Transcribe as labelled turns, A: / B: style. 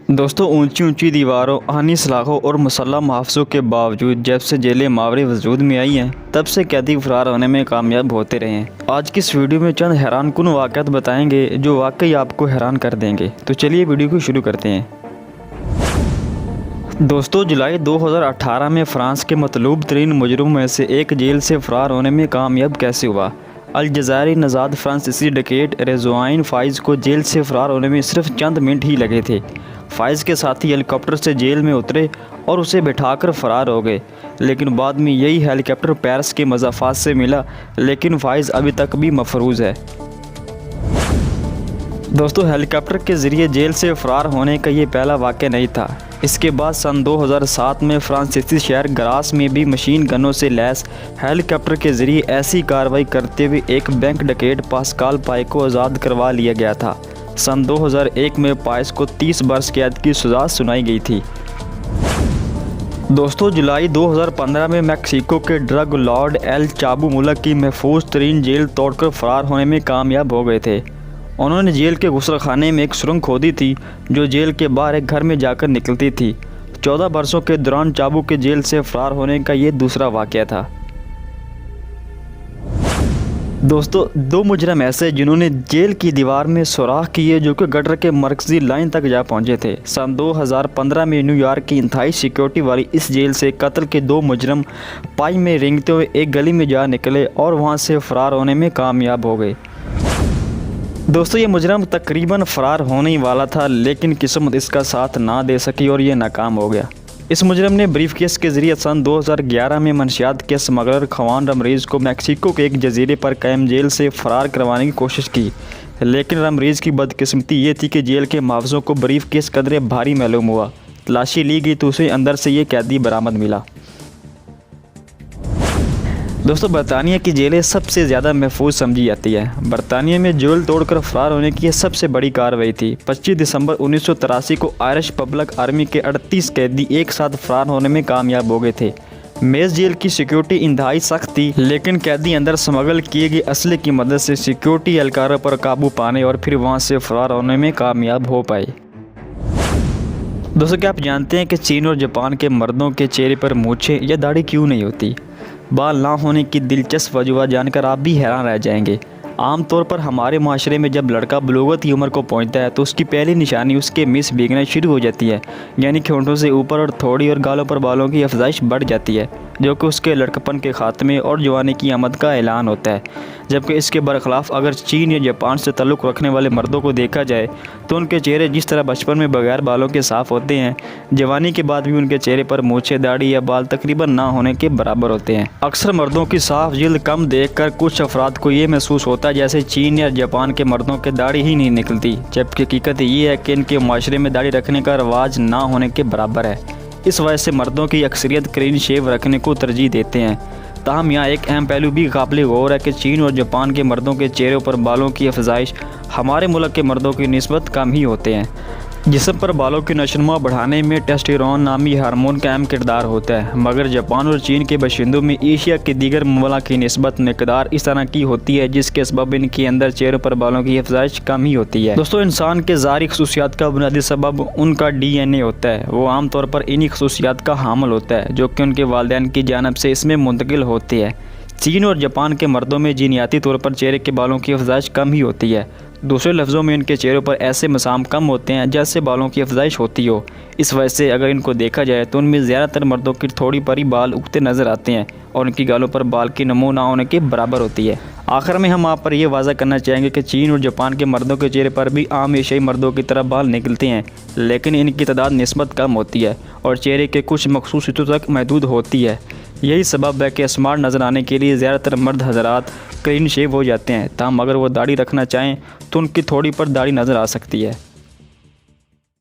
A: दोस्तों, ऊंची ऊंची दीवारों, आनी सलाखों और मुसल्लह मुहाफ़िज़ों के बावजूद जब से जेलें मावरे वजूद में आई हैं, तब से कैदी फ़रार होने में कामयाब होते रहे हैं। आज की इस वीडियो में चंद हैरानकुन वाक़यात बताएंगे जो वाकई आपको हैरान कर देंगे। तो चलिए वीडियो को शुरू करते हैं। दोस्तों, जुलाई 2018 में फ़्रांस के मतलूब तरीन मुजरिमों में से एक जेल से फ़रार होने में कामयाब कैसे हुआ। अलजायरी नज़ाद फ्रांसीसी डकैत रेज़वाइन फ़ाइज़ को जेल से फ़रार होने में सिर्फ चंद मिनट ही लगे थे। फ़ाइज़ के साथी हेलीकॉप्टर से जेल में उतरे और उसे बिठाकर फ़रार हो गए, लेकिन बाद में यही हेलीकॉप्टर पेरिस के मज़ाफ़ात से मिला, लेकिन फ़ाइज़ अभी तक भी मफरूज़ है। दोस्तों, हेलीकॉप्टर के ज़रिए जेल से फ़रार होने का ये पहला वाक़या नहीं था। इसके बाद सन 2007 में फ्रांसीसी शहर ग्रास में भी मशीन गनों से लैस हेलीकॉप्टर के ज़रिए ऐसी कार्रवाई करते हुए एक बैंक डकैत पास्कल पाई को आज़ाद करवा लिया गया था। सन 2001 में पाइस को 30 बरस कैद की सज़ा सुनाई गई थी। दोस्तों, जुलाई 2015 में मैक्सिको के ड्रग लॉर्ड एल चाबू मुल्क की महफूज तरीन जेल तोड़कर फ़रार होने में कामयाब हो गए थे। उन्होंने जेल के गुस्लखाने में एक सुरंग खोदी थी जो जेल के बाहर एक घर में जाकर निकलती थी। 14 बरसों के दौरान चाबू के जेल से फ़रार होने का ये दूसरा वाक़या था। दोस्तों, दो मुजरिम ऐसे जिन्होंने जेल की दीवार में सुराख किए जो कि गटर के मरकज़ी लाइन तक जा पहुंचे थे। सन 2015 में न्यूयॉर्क की इंतहाई सिक्योरिटी वाली इस जेल से कत्ल के दो मुजरिम पाई में रेंगते हुए एक गली में जा निकले और वहां से फ़रार होने में कामयाब हो गए। दोस्तों, ये मुजरिम तकरीबन फ़रार होने ही वाला था, लेकिन किस्मत इसका साथ ना दे सकी और ये नाकाम हो गया। इस मुजरिम ने ब्रीफकेस के ज़रिए सन 2011 में मनशियात के स्मगलर ख्वान रमरीज़ को मैक्सिको के एक जजीरे पर कायम जेल से फ़रार करवाने की कोशिश की, लेकिन रमरीज़ की बदकिस्मती ये थी कि जेल के मुहाफ़िज़ों को ब्रीफकेस कदरे भारी मालूम हुआ। तलाशी ली गई तो उसे अंदर से ये कैदी बरामद मिला। दोस्तों, बरतानिया की जेलें सबसे ज़्यादा महफूज समझी जाती है। बरतानिया में जेल तोड़कर फ़रार होने की यह सबसे बड़ी कार्रवाई थी। 25 दिसंबर 1983 को आयरिश पब्लिक आर्मी के 38 कैदी एक साथ फ़रार होने में कामयाब हो गए थे। मेज़ जेल की सिक्योरिटी इंतहाई सख्त थी, लेकिन कैदी अंदर स्मगल किए गए असले की मदद से सिक्योरिटी एहलकारों पर काबू पाने और फिर वहाँ से फ़रार होने में कामयाब हो पाए। दोस्तों, क्या आप जानते हैं कि चीन और जापान के मर्दों के चेहरे पर मूछें या दाढ़ी क्यों नहीं होती? बाल ना होने की दिलचस्प वजूहत जानकर आप भी हैरान रह जाएंगे। आमतौर पर हमारे माशरे में जब लड़का बलूगत की उम्र को पहुंचता है तो उसकी पहली निशानी उसके मिस भीगना शुरू हो जाती है, यानी कि होंठों से ऊपर और थोड़ी और गालों पर बालों की अफजाइश बढ़ जाती है, जो कि उसके लड़कपन के खात्मे और जवानी की आमद का ऐलान होता है। जबकि इसके बरखिलाफ़ अगर चीन या जापान से ताल्लुक़ रखने वाले मर्दों को देखा जाए तो उनके चेहरे जिस तरह बचपन में बगैर बालों के साफ़ होते हैं, जवानी के बाद भी उनके चेहरे पर मूछें, दाढ़ी या बाल तकरीबन ना होने के बराबर होते हैं। अक्सर मर्दों की साफ जिल्द कम देखकर कुछ अफराद को ये महसूस होता है जैसे चीन या जापान के मर्दों के दाढ़ी ही नहीं निकलती, जबकि हकीकत ये है कि इनके माशरे में दाढ़ी रखने का रवाज ना होने के बराबर है। इस वजह से मर्दों की अक्सरियत क्लीन शेव रखने को तरजीह देते हैं। ताहम यहाँ एक अहम पहलू भी काबिल गौर है कि चीन और जापान के मर्दों के चेहरों पर बालों की अफजाइश हमारे मुल्क के मर्दों की निस्बत कम ही होते हैं। जिस्म पर बालों की नशोनुमा बढ़ाने में टेस्टोस्टेरोन नामी हार्मोन का अहम किरदार होता है, मगर जापान और चीन के बाशिंदों में एशिया के दीगर ममालिक की निस्बत मिकदार इस तरह की होती है जिसके सबब इनके अंदर चेहरों पर बालों की अफजाइश कम ही होती है। दोस्तों, इंसान के ज़ाहरी खसूसियात का बुनियादी सबब उनका DNA होता है। वो आमतौर पर इन्हीं खसूसियात का हामिल होता है जो कि उनके वालिदैन की जानिब से इसमें मुंतकिल होती है। चीन और जापान के मर्दों में जीनियाती तौर पर चेहरे के बालों की अफजाइश कम ही होती है। दूसरे लफ्ज़ों में इनके चेहरों पर ऐसे मसाम कम होते हैं जैसे बालों की अफजाइश होती हो। इस वजह से अगर इनको देखा जाए तो उनमें ज़्यादातर मर्दों की थोड़ी पर ही बाल उगते नज़र आते हैं और उनकी गालों पर बाल की नमो ना होने के बराबर होती है। आखिर में हम आप पर यह वाज़ा करना चाहेंगे कि चीन और जापान के मर्दों के चेहरे पर भी आम एशियाई मर्दों की तरह बाल निकलते हैं, लेकिन इनकी तादाद निस्बत कम होती है और चेहरे के कुछ मखसूस हिस्सों तक महदूद होती है। यही सबब है कि स्मार्ट नज़र आने के लिए ज़्यादातर मर्द हज़रात क्लीन शेव हो जाते हैं। ताहम अगर वो दाढ़ी रखना चाहें तो उनकी थोड़ी पर दाढ़ी नज़र आ सकती है।